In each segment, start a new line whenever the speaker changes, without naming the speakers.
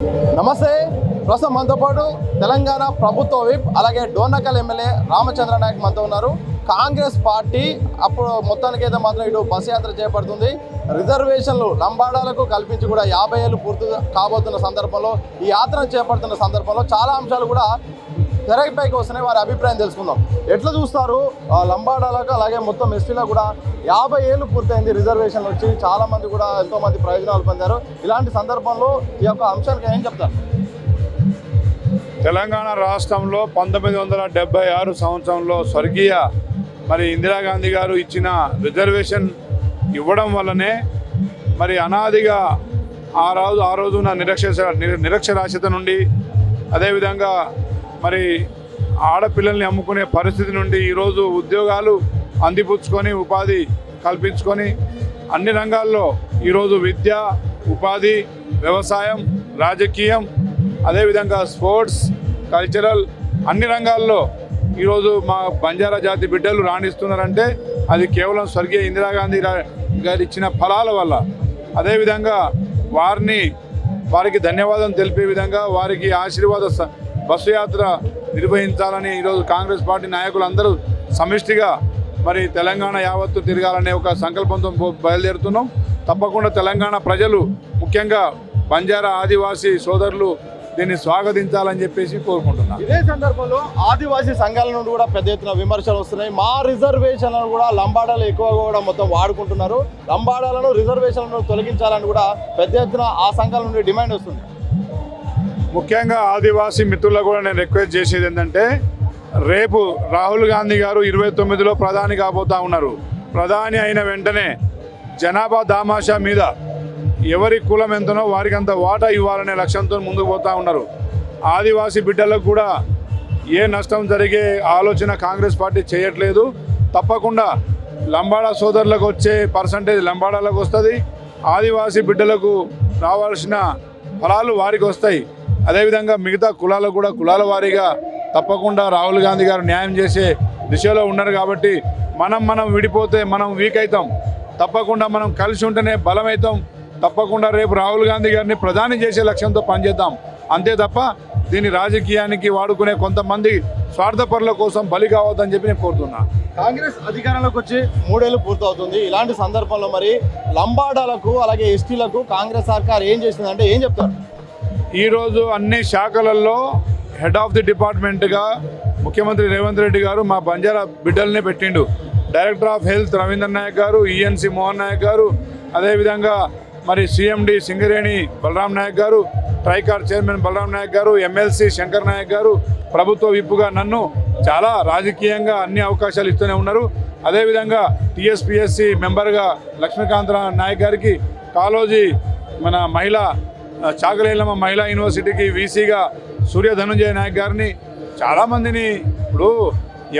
నమస్తే. ప్రస్తుతం మనతో పాటు తెలంగాణ ప్రభుత్వ విప్ అలాగే డోర్నకల్ ఎమ్మెల్యే రామచంద్ర నాయక్ మనతో ఉన్నారు. కాంగ్రెస్ పార్టీ అప్పుడు మొత్తానికైతే మాత్రం ఇటు బస్ యాత్ర చేపడుతుంది. రిజర్వేషన్లు లంబాడాలకు కల్పించి కూడా 50 ఏళ్ళు పూర్తి కాబోతున్న సందర్భంలో ఈ యాత్రను చేపడుతున్న సందర్భంలో చాలా అంశాలు కూడా తెరపైకి వస్తున్నాయి. వారి అభిప్రాయం తెలుసుకుందాం. ఎట్లా చూస్తారు లంబాడాలకు అలాగే మొత్తం ఎస్టీలకు కూడా 50 ఏళ్ళు పూర్తయింది రిజర్వేషన్లు వచ్చి, చాలామంది కూడా ఎంతోమంది ప్రయోజనాలు పొందారు. ఇలాంటి సందర్భంలో ఈ యొక్క అంశానికి ఏం చెప్తారు?
తెలంగాణ రాష్ట్రంలో 1976 సంవత్సరంలో స్వర్గీయ ఇందిరాగాంధీ గారు ఇచ్చిన రిజర్వేషన్ ఇవ్వడం వల్లనే అనాదిగా ఆ రోజున నిరక్షరాస్యత నుండి, అదేవిధంగా ఆడపిల్లల్ని అమ్ముకునే పరిస్థితి నుండి ఈరోజు ఉద్యోగాలు అందిపుచ్చుకొని ఉపాధి కల్పించుకొని అన్ని రంగాల్లో ఈరోజు విద్య, ఉపాధి, వ్యవసాయం, రాజకీయం, అదేవిధంగా స్పోర్ట్స్, కల్చరల్ అన్ని రంగాల్లో ఈరోజు మా బంజారా జాతి బిడ్డలు రాణిస్తున్నారంటే అది కేవలం స్వర్గీయ ఇందిరాగాంధీ గారు ఇచ్చిన ఫలాల వల్ల. అదేవిధంగా వారికి ధన్యవాదం తెలిపే విధంగా వారికి ఆశీర్వాద బస్సు యాత్ర నిర్వహించాలని ఈరోజు కాంగ్రెస్ పార్టీ నాయకులందరూ సమిష్టిగా తెలంగాణ యావత్తు తిరగాలనే ఒక సంకల్పంతో బయలుదేరుతున్నాం. తప్పకుండా తెలంగాణ ప్రజలు, ముఖ్యంగా బంజారా ఆదివాసీ సోదరులు దీన్ని స్వాగతించాలని చెప్పేసి కోరుకుంటున్నాను.
ఇదే సందర్భంలో ఆదివాసీ సంఘాల నుండి కూడా పెద్ద ఎత్తున విమర్శలు వస్తున్నాయి. మా రిజర్వేషన్లను కూడా లంబాడాలు ఎక్కువగా కూడా మొత్తం వాడుకుంటున్నారు, లంబాడాలను రిజర్వేషన్లను తొలగించాలని కూడా పెద్ద ఎత్తున ఆ సంఘాల నుండి డిమాండ్ వస్తుంది.
ముఖ్యంగా ఆదివాసీ మిత్రులకు కూడా నేను రిక్వెస్ట్ చేసేది ఏంటంటే, రేపు రాహుల్ గాంధీ గారు 29లో ప్రధాని కాబోతా ఉన్నారు. ప్రధాని అయిన వెంటనే జనాభా దామాషా మీద ఎవరి కులం ఎంతనో వారికి అంత వాటా ఇవ్వాలనే లక్ష్యంతో ముందుకు పోతూ ఉన్నారు. ఆదివాసీ బిడ్డలకు కూడా ఏ నష్టం జరిగే ఆలోచన కాంగ్రెస్ పార్టీ చేయట్లేదు. తప్పకుండా లంబాడా సోదరులకు వచ్చే పర్సంటేజ్ లంబాడాలకు వస్తుంది, ఆదివాసీ బిడ్డలకు రావాల్సిన ఫలాలు వారికి వస్తాయి. అదేవిధంగా మిగతా కులాలకు కూడా కులాల వారీగా తప్పకుండా రాహుల్ గాంధీ గారు న్యాయం చేసే దిశలో ఉన్నారు. కాబట్టి మనం విడిపోతే మనం వీక్ అవుతాం. తప్పకుండా మనం కలిసి ఉంటేనే బలమవుతాం. తప్పకుండా రేపు రాహుల్ గాంధీ గారిని ప్రధాని చేసే లక్ష్యంతో పనిచేద్దాం. అంతే తప్ప దీన్ని రాజకీయానికి వాడుకునే కొంతమంది స్వార్థపరుల కోసం బలి కావద్దని చెప్పి నేను కోరుతున్నా.
కాంగ్రెస్ అధికారంలోకి వచ్చి 3 ఏళ్ళు పూర్తవుతుంది. ఇలాంటి సందర్భంలో లంబాడాలకు అలాగే ఎస్టీలకు కాంగ్రెస్ సర్కార్ ఏం చేసిందంటే ఏం చెప్తారు?
ఈరోజు అన్ని శాఖలలో హెడ్ ఆఫ్ ది డిపార్ట్మెంట్గా ముఖ్యమంత్రి రేవంత్ రెడ్డి గారు మా బంజారా బిడ్డల్ని పెట్టిండు. Director of health Ravindra Nayak గారు, ఈఎన్సీ మోహన్ నాయక్ గారు, అదేవిధంగా సిఎండి సింగరేణి బలరాం నాయక్ గారు, ట్రైకార్ చైర్మన్ బలరాం నాయక్ గారు, ఎమ్మెల్సీ శంకర్ నాయక్ గారు, ప్రభుత్వ విప్పుగా నన్ను చాలా రాజకీయంగా అన్ని అవకాశాలు ఇస్తూనే ఉన్నారు. అదేవిధంగా టీఎస్పీఎస్సీ మెంబర్గా లక్ష్మీకాంత్ నాయక్ గారికి, కాలోజీ మహిళా చాకలేలమ్మ మహిళా యూనివర్సిటీకి వీసీగా సూర్య ధనుంజయ నాయక్ గారిని, చాలామందిని ఇప్పుడు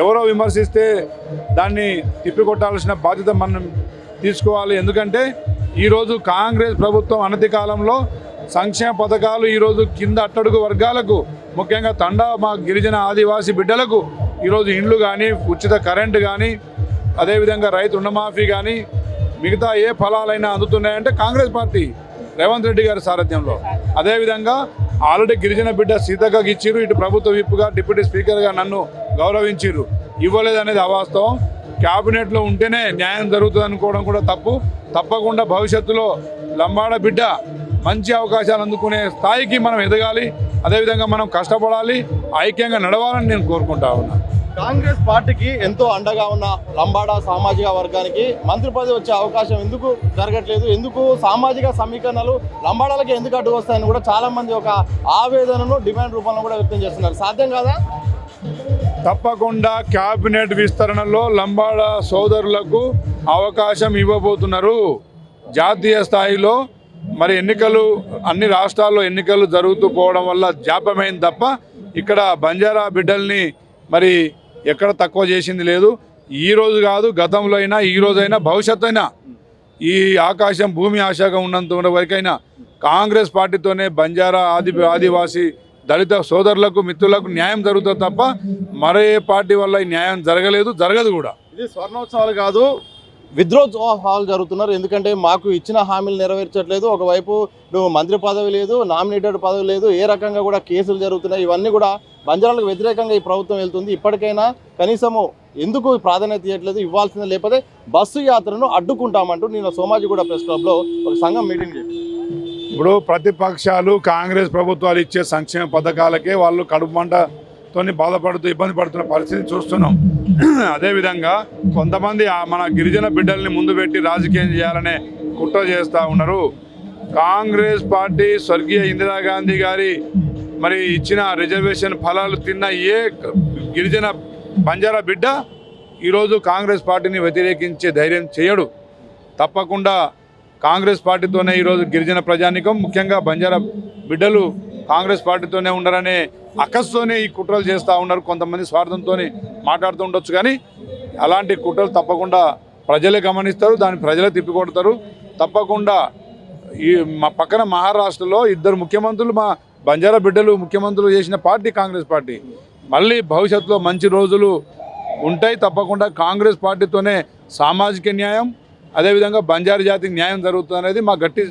ఎవరో విమర్శిస్తే దాన్ని తిప్పికొట్టాల్సిన బాధ్యత మనం తీసుకోవాలి. ఎందుకంటే ఈరోజు కాంగ్రెస్ ప్రభుత్వం అనతి కాలంలో సంక్షేమ పథకాలు ఈరోజు కింద అట్టడుగు వర్గాలకు, ముఖ్యంగా మా గిరిజన ఆదివాసీ బిడ్డలకు ఈరోజు ఇండ్లు కానీ, ఉచిత కరెంటు కానీ, అదేవిధంగా రైతు రుణమాఫీ కానీ, మిగతా ఏ ఫలాలైనా అందుతున్నాయంటే కాంగ్రెస్ పార్టీ రేవంత్ రెడ్డి గారి సారథ్యంలో. అదేవిధంగా ఆల్రెడీ గిరిజన బిడ్డ సీతక్కకి ఇచ్చిర్రు, ఇటు ప్రభుత్వ విప్పుగా డిప్యూటీ స్పీకర్గా నన్ను గౌరవించిర్రు. ఇవ్వలేదనేది అవాస్తవం. క్యాబినెట్లో ఉంటేనే న్యాయం జరుగుతుంది అనుకోవడం కూడా తప్పు. తప్పకుండా భవిష్యత్తులో లంబాడ బిడ్డ మంచి అవకాశాలు అందుకునే స్థాయికి మనం ఎదగాలి. అదేవిధంగా మనం కష్టపడాలి, ఐక్యంగా నడవాలని నేను కోరుకుంటా ఉన్నా.
కాంగ్రెస్ పార్టీకి ఎంతో అండగా ఉన్న లంబాడా సామాజిక వర్గానికి మంత్రి పదవి వచ్చే అవకాశం ఎందుకు జరగట్లేదు? ఎందుకు సామాజిక సమీకరణలు లంబాడాలకి ఎందుకు అడ్డు వస్తాయని కూడా చాలా మంది ఒక ఆవేదనను డిమాండ్ రూపంలో కూడా వ్యక్తం చేస్తున్నారు. సాధ్యం కాదా?
తప్పకుండా క్యాబినెట్ విస్తరణలో లంబాడా సోదరులకు అవకాశం ఇవ్వబోతున్నారు. జాతీయ స్థాయిలో ఎన్నికలు అన్ని రాష్ట్రాల్లో ఎన్నికలు జరుగుతూ పోవడం వల్ల జాప్యమైంది తప్ప ఇక్కడ బంజారా బిడ్డల్ని ఎక్కడ తక్కువ చేసింది లేదు. ఈ రోజు కాదు, గతంలో అయినా, ఈ రోజైనా, భవిష్యత్తు అయినా ఈ ఆకాశం భూమి ఆశగా ఉన్నంత వరకైనా కాంగ్రెస్ పార్టీతోనే బంజారా ఆదివాసీ దళిత సోదరులకు, మిత్రులకు న్యాయం జరుగుతుంది తప్ప మరే పార్టీ వల్ల ఈ న్యాయం జరగలేదు, జరగదు కూడా.
ఇది స్వర్ణోత్సవాలు కాదు, విద్రోహాలు జరుగుతున్నారు. ఎందుకంటే మాకు ఇచ్చిన హామీలు నెరవేర్చట్లేదు, ఒకవైపు మంత్రి పదవి లేదు, నామినేటెడ్ పదవి లేదు, ఏ రకంగా కూడా కేసులు జరుగుతున్నాయి. ఇవన్నీ కూడా బంజారాలకు వ్యతిరేకంగా ఈ ప్రభుత్వం వెళ్తుంది. ఇప్పటికైనా కనీసము ఎందుకు ప్రాధాన్యత ఇవ్వట్లేదు, ఇవ్వాల్సిందే, లేకపోతే బస్సు యాత్రను అడ్డుకుంటామంటూ నేను సోమాజిగూడ ప్రెస్ క్లబ్లో ఒక సంఘం మీటింగ్ చేశాను.
ఇప్పుడు ప్రతిపక్షాలు కాంగ్రెస్ ప్రభుత్వాలు ఇచ్చే సంక్షేమ పథకాలకే వాళ్ళు కడుపు మంటతోని బాధపడుతూ ఇబ్బంది పడుతున్న పరిస్థితి చూస్తున్నాం. అదేవిధంగా కొంతమంది మన గిరిజన బిడ్డల్ని ముందు పెట్టి రాజకీయం చేయాలనే కుట్ర చేస్తూ ఉన్నారు. కాంగ్రెస్ పార్టీ స్వర్గీయ ఇందిరాగాంధీ గారి మరి ఇచ్చిన రిజర్వేషన్ ఫలాలు తిన్న ఏ గిరిజన బంజారా బిడ్డ ఈరోజు కాంగ్రెస్ పార్టీని వ్యతిరేకించే ధైర్యం చేయడు. తప్పకుండా కాంగ్రెస్ పార్టీతోనే ఈరోజు గిరిజన ప్రజానికం, ముఖ్యంగా బంజారా బిడ్డలు కాంగ్రెస్ పార్టీతోనే ఉండరనే అకస్సుతోనే ఈ కుట్రలు చేస్తూ ఉన్నారు. కొంతమంది స్వార్థంతో మాట్లాడుతూ ఉండొచ్చు, కానీ అలాంటి కుట్రలు తప్పకుండా ప్రజలే గమనిస్తారు, దాన్ని ప్రజలే తిప్పికొడతారు. తప్పకుండా ఈ మా పక్కన మహారాష్ట్రలో 2 ముఖ్యమంత్రులు మా బంజారా బిడ్డలు ముఖ్యమంత్రులు చేసిన పార్టీ కాంగ్రెస్ పార్టీ. మళ్ళీ భవిష్యత్తులో మంచి రోజులు ఉంటాయి. తప్పకుండా కాంగ్రెస్ పార్టీతోనే సామాజిక న్యాయం, అదేవిధంగా బంజారా జాతికి న్యాయం జరుగుతుంది అనేది మా గట్టి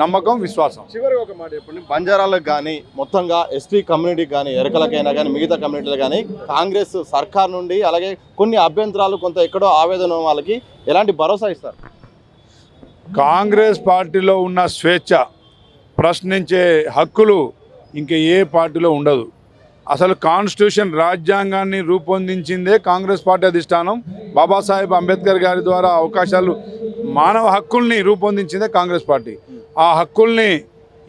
నమ్మకం, విశ్వాసం.
చివరి ఒక మాట చెప్పండి, బంజారాలకు కానీ మొత్తంగా ఎస్టీ కమ్యూనిటీకి కానీ ఎరకలకైనా కానీ మిగతా కమ్యూనిటీలు కానీ కాంగ్రెస్ సర్కార్ నుండి అలాగే కొన్ని అభ్యంతరాలు కొంత ఎక్కడో ఆవేదన వాళ్ళకి ఎలాంటి భరోసా ఇస్తారు?
కాంగ్రెస్ పార్టీలో ఉన్న స్వేచ్ఛ, ప్రశ్నించే హక్కులు ఇంకా ఏ పార్టీలో ఉండదు. అసలు కాన్స్టిట్యూషన్ రాజ్యాంగాన్ని రూపొందించిందే కాంగ్రెస్ పార్టీ అధిష్టానం. బాబాసాహెబ్ అంబేద్కర్ గారి ద్వారా అవకాశాలు, మానవ హక్కుల్ని రూపొందించిందే కాంగ్రెస్ పార్టీ. ఆ హక్కుల్ని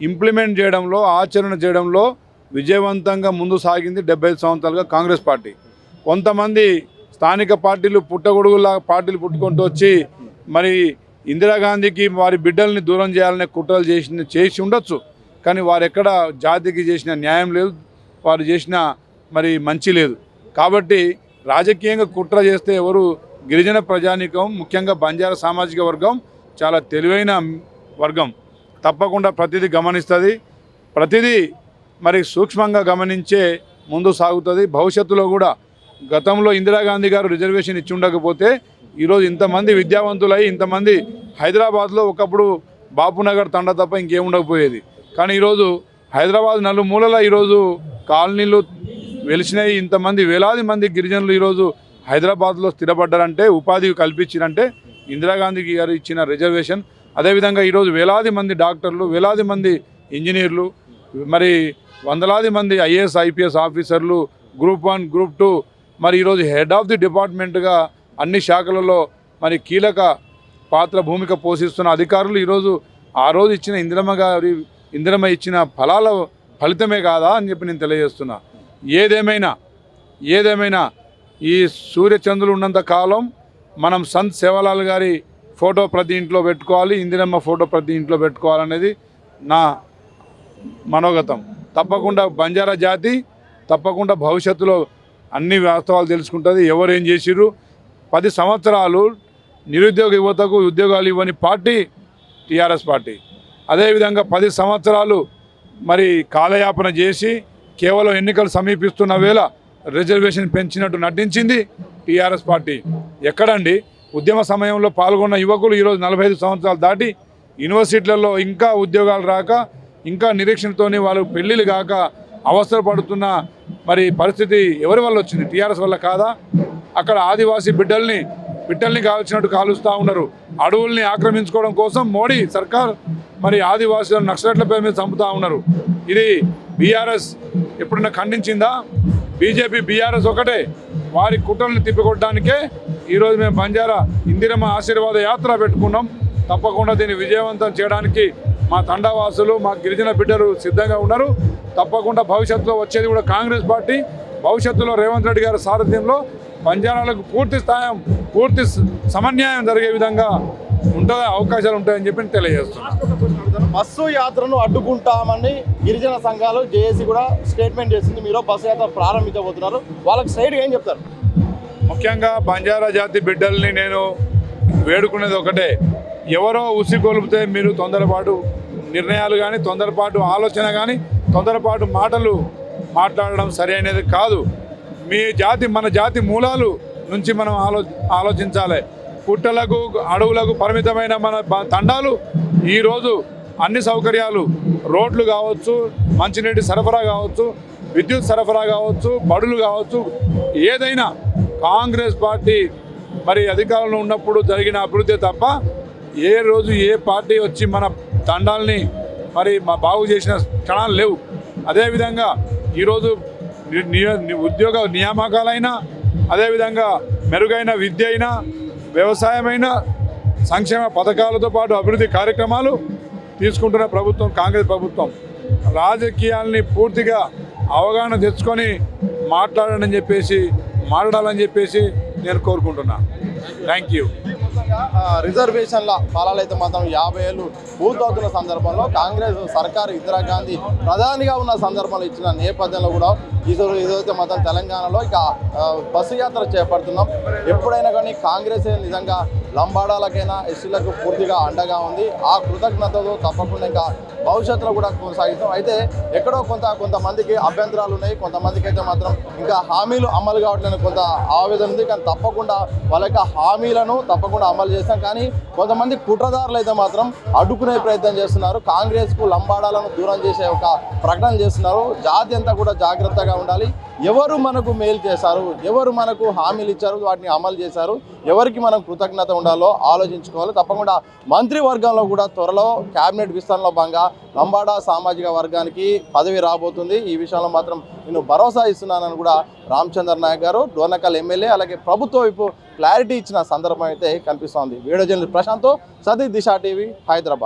ఇంప్లిమెంట్ చేయడంలో, ఆచరణ చేయడంలో విజయవంతంగా ముందు సాగింది 75 సంవత్సరాలుగా కాంగ్రెస్ పార్టీ. కొంతమంది స్థానిక పార్టీలు పుట్టగొడుగులా పార్టీలు పుట్టుకుంటూ వచ్చి మరి ఇందిరాగాంధీకి వారి బిడ్డల్ని దూరం చేయాలనే కుట్రలు చేసి ఉండొచ్చు, కానీ వారు ఎక్కడ జాతికి చేసిన న్యాయం లేదు, వారు చేసిన మరి మంచి లేదు. కాబట్టి రాజకీయంగా కుట్ర చేస్తే ఎవరు గిరిజన ప్రజానీకం, ముఖ్యంగా బంజారా సామాజిక వర్గం చాలా తెలివైన వర్గం, తప్పకుండా ప్రతిదీ గమనిస్తుంది, ప్రతిదీ మరి సూక్ష్మంగా గమనించే ముందు సాగుతుంది. భవిష్యత్తులో కూడా గతంలో ఇందిరాగాంధీ గారు రిజర్వేషన్ ఇచ్చి ఉండకపోతే ఈరోజు ఇంతమంది విద్యావంతులై, ఇంతమంది హైదరాబాద్లో ఒకప్పుడు బాపునగర్ తండ తప్ప ఇంకేం ఉండకపోయేది. కానీ ఈరోజు హైదరాబాద్ నలుమూలల ఈరోజు కాలనీలు వెలిసినాయి. ఇంతమంది వేలాది మంది గిరిజనులు ఈరోజు హైదరాబాద్లో స్థిరపడ్డారంటే, ఉపాధి కల్పించారంటే ఇందిరాగాంధీ గారు ఇచ్చిన రిజర్వేషన్. అదేవిధంగా ఈరోజు వేలాది మంది డాక్టర్లు, వేలాది మంది ఇంజనీర్లు, మరి వందలాది మంది ఐఏఎస్ ఐపీఎస్ ఆఫీసర్లు, గ్రూప్ 1 గ్రూప్ 2, మరి ఈరోజు హెడ్ ఆఫ్ ది డిపార్ట్మెంట్గా అన్ని శాఖలలో మరి కీలక పాత్ర భూమిక పోషిస్తున్న అధికారులు ఈరోజు ఆ రోజు ఇచ్చిన ఇందిరమ్మ ఇచ్చిన ఫలాల ఫలితమే కాదా అని చెప్పి నేను తెలియజేస్తున్నా. ఏదేమైనా ఈ సూర్యచంద్రులు ఉన్నంత కాలం మనం సంత్ సేవలాల్ గారి ఫోటో ప్రతి ఇంట్లో పెట్టుకోవాలి, ఇందిరమ్మ ఫోటో ప్రతి ఇంట్లో పెట్టుకోవాలనేది నా మనోగతం. తప్పకుండా బంజారా జాతి తప్పకుండా భవిష్యత్తులో అన్ని వాస్తవాలు తెలుసుకుంటుంది. ఎవరు ఏం చేసిర్రు, 10 సంవత్సరాలు నిరుద్యోగ యువతకు ఉద్యోగాలు ఇవ్వని పార్టీ టీఆర్ఎస్ పార్టీ. అదేవిధంగా 10 సంవత్సరాలు మరి కాలయాపన చేసి కేవలం ఎన్నికలు సమీపిస్తున్న వేళ రిజర్వేషన్ పెంచినట్టు నటించింది టీఆర్ఎస్ పార్టీ. ఎక్కడండి ఉద్యమ సమయంలో పాల్గొన్న యువకులు ఈరోజు 45 సంవత్సరాలు దాటి యూనివర్సిటీలలో ఇంకా ఉద్యోగాలు రాక, ఇంకా నిరీక్షణతోని వాళ్ళు పెళ్ళిళ్ళు కాక అవసరపడుతున్న మరి పరిస్థితి ఎవరి వల్ల వచ్చింది? టీఆర్ఎస్ వల్ల కాదా? అక్కడ ఆదివాసీ బిడ్డల్ని కాల్చినట్టు కాలుస్తూ ఉన్నారు. అడవుల్ని ఆక్రమించుకోవడం కోసం మోడీ సర్కార్ మరి ఆదివాసులను నక్సలైట్ల పేరు మీద చంపుతూ ఉన్నారు. ఇది బీఆర్ఎస్ ఎప్పుడన్నా ఖండించిందా? బీజేపీ బీఆర్ఎస్ ఒకటే. వారి కుట్రల్ని తిప్పికొట్టడానికే ఈరోజు మేము బంజారా ఇందిరమ్మ ఆశీర్వాద యాత్ర పెట్టుకున్నాం. తప్పకుండా దీన్ని విజయవంతం చేయడానికి మా తండావాసులు, మా గిరిజన బిడ్డలు సిద్ధంగా ఉన్నారు. తప్పకుండా భవిష్యత్తులో వచ్చేది కూడా కాంగ్రెస్ పార్టీ. భవిష్యత్తులో రేవంత్ రెడ్డి గారి సారథ్యంలో బంజారాలకు పూర్తి సమన్యాయం జరిగే విధంగా ఉంటుందా, అవకాశాలు ఉంటాయని చెప్పి తెలియజేస్తున్నాను.
బస్సు యాత్రను అడ్డుకుంటామని గిరిజన సంఘాలు జేఏసీ కూడా స్టేట్మెంట్ చేసింది. మీరు బస్సు యాత్ర ప్రారంభించబోతున్నారు, వాళ్ళకి సైడ్గా ఏం చెప్తారు?
ముఖ్యంగా బంజారా జాతి బిడ్డల్ని నేను వేడుకునేది ఒకటే, ఎవరో ఉసిగొలిపితే మీరు తొందరపాటు నిర్ణయాలు కానీ, తొందరపాటు ఆలోచన కానీ, తొందరపాటు మాటలు మాట్లాడడం సరైనది కాదు. మన జాతి మూలాలు నుంచి మనం ఆలోచించాలి. పుట్టలకు అడవులకు పరిమితమైన మన తండాలు ఈరోజు అన్ని సౌకర్యాలు, రోడ్లు కావచ్చు, మంచినీటి సరఫరా కావచ్చు, విద్యుత్ సరఫరా కావచ్చు, బడులు కావచ్చు, ఏదైనా కాంగ్రెస్ పార్టీ మరి అధికారంలో ఉన్నప్పుడు జరిగిన అభివృద్ధి తప్ప ఏ రోజు ఏ పార్టీ వచ్చి మన తండాల్ని మరి బాగు చేసిన క్షణాలు లేవు. అదేవిధంగా ఈరోజు ఉద్యోగ నియామకాలైనా, అదేవిధంగా మెరుగైన విద్య అయినా, వ్యవసాయమైన, సంక్షేమ పథకాలతో పాటు అభివృద్ధి కార్యక్రమాలు తీసుకుంటున్న ప్రభుత్వం కాంగ్రెస్ ప్రభుత్వం. రాజకీయాల్ని పూర్తిగా అవగాహన తెచ్చుకొని మాట్లాడాలని చెప్పేసి నేను కోరుకుంటున్నా. Thank you.
రిజర్వేషన్ల ఫలాలు అయితే మాత్రం 50 ఏళ్ళు పూర్తవుతున్న సందర్భంలో కాంగ్రెస్ సర్కారు ఇందిరాగాంధీ ప్రధానిగా ఉన్న సందర్భంలో ఇచ్చిన నేపథ్యంలో కూడా ఇదైతే మాత్రం తెలంగాణలో ఇక బస్సు యాత్ర చేపడుతున్నాం. ఎప్పుడైనా కానీ కాంగ్రెస్ నిజంగా లంబాడాలకైనా ఎస్సీలకు పూర్తిగా అండగా ఉంది. ఆ కృతజ్ఞతతో తప్పకుండా ఇంకా భవిష్యత్తులో కూడా కొనసాగిస్తాం. అయితే ఎక్కడో కొంతమందికి అభ్యంతరాలు ఉన్నాయి, కొంతమందికి అయితే మాత్రం ఇంకా హామీలు అమలు కావట్లేని కొంత ఆవేదన ఉంది. కానీ తప్పకుండా వాళ్ళ యొక్క హామీలను తప్పకుండా అమలు చేస్తాం. కానీ కొంతమంది కుట్రదారులు అయితే మాత్రం అడ్డుకునే ప్రయత్నం చేస్తున్నారు. కాంగ్రెస్కు లంబాడాలను దూరం చేసే ఒక ప్రకటన చేస్తున్నారు. జాతి అంతా కూడా జాగ్రత్తగా ఉండాలి. ఎవరు మనకు మేలు చేశారు, ఎవరు మనకు హామీలు ఇచ్చారు, వాటిని అమలు చేశారు, ఎవరికి మనం కృతజ్ఞత ఉండాలో ఆలోచించుకోవాలి. తప్పకుండా మంత్రివర్గంలో కూడా త్వరలో కేబినెట్ విస్తరణలో భాగంగా లంబాడా సామాజిక వర్గానికి పదవి రాబోతుంది. ఈ విషయంలో మాత్రం నేను భరోసా ఇస్తున్నానని కూడా రామచంద్ర నాయక్ గారు, డోర్నకల్ ఎమ్మెల్యే, అలాగే ప్రభుత్వ వైపు క్లారిటీ ఇచ్చిన సందర్భం అయితే కనిపిస్తోంది. వీడియో జర్నలిస్ట్ ప్రశాంత్, సతీష్ దిశ టీవీ, హైదరాబాద్.